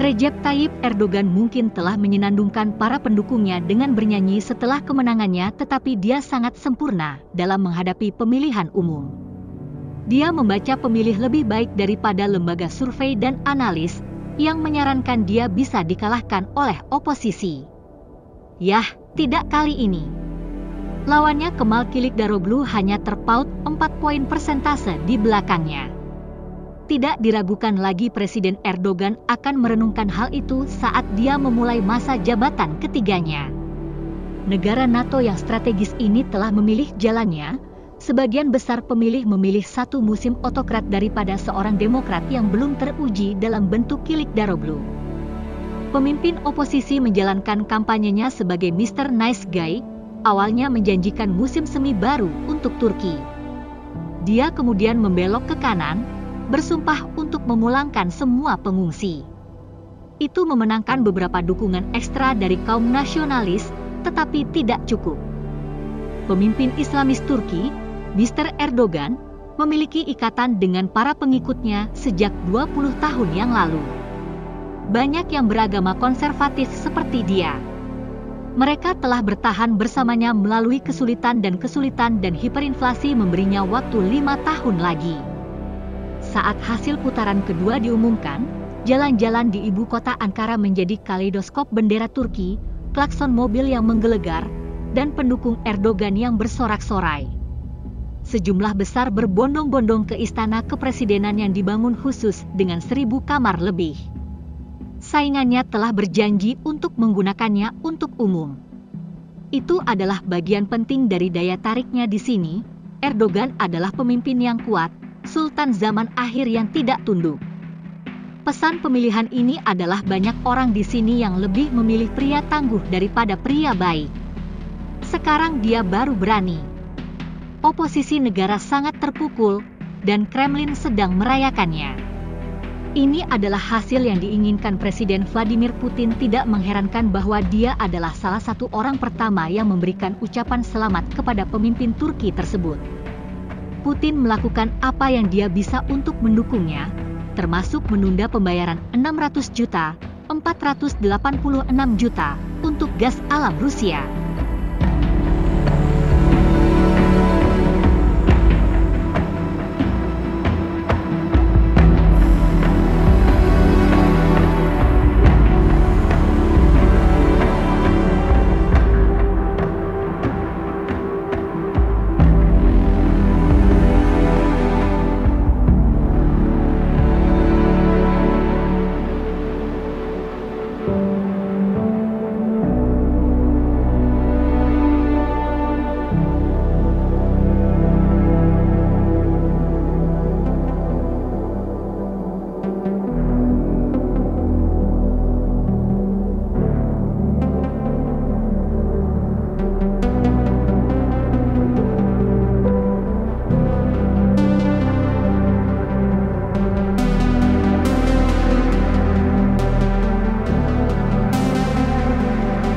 Recep Tayyip Erdogan mungkin telah menyenandungkan para pendukungnya dengan bernyanyi setelah kemenangannya, tetapi dia sangat sempurna dalam menghadapi pemilihan umum. Dia membaca pemilih lebih baik daripada lembaga survei dan analis yang menyarankan dia bisa dikalahkan oleh oposisi. Yah, tidak kali ini. Lawannya Kemal Kılıçdaroğlu hanya terpaut 4 poin persentase di belakangnya. Tidak diragukan lagi Presiden Erdogan akan merenungkan hal itu saat dia memulai masa jabatan ketiganya. Negara NATO yang strategis ini telah memilih jalannya. Sebagian besar pemilih memilih satu musim otokrat daripada seorang demokrat yang belum teruji dalam bentuk Kılıçdaroğlu. Pemimpin oposisi menjalankan kampanyenya sebagai Mr. Nice Guy, awalnya menjanjikan musim semi baru untuk Turki. Dia kemudian membelok ke kanan, bersumpah untuk memulangkan semua pengungsi. Itu memenangkan beberapa dukungan ekstra dari kaum nasionalis, tetapi tidak cukup. Pemimpin Islamis Turki, Mr. Erdogan, memiliki ikatan dengan para pengikutnya sejak 20 tahun yang lalu. Banyak yang beragama konservatif seperti dia. Mereka telah bertahan bersamanya melalui kesulitan dan hiperinflasi memberinya waktu 5 tahun lagi. Saat hasil putaran kedua diumumkan, jalan-jalan di ibu kota Ankara menjadi kaleidoskop bendera Turki, klakson mobil yang menggelegar, dan pendukung Erdogan yang bersorak-sorai. Sejumlah besar berbondong-bondong ke istana kepresidenan yang dibangun khusus dengan 1.000 kamar lebih. Saingannya telah berjanji untuk menggunakannya untuk umum. Itu adalah bagian penting dari daya tariknya di sini. Erdogan adalah pemimpin yang kuat, sultan zaman akhir yang tidak tunduk. Pesan pemilihan ini adalah banyak orang di sini yang lebih memilih pria tangguh daripada pria baik. Sekarang dia baru berani. Oposisi negara sangat terpukul, dan Kremlin sedang merayakannya. Ini adalah hasil yang diinginkan Presiden Vladimir Putin. Tidak mengherankan bahwa dia adalah salah satu orang pertama yang memberikan ucapan selamat kepada pemimpin Turki tersebut. Putin melakukan apa yang dia bisa untuk mendukungnya, termasuk menunda pembayaran 600 juta, 486 juta untuk gas alam Rusia.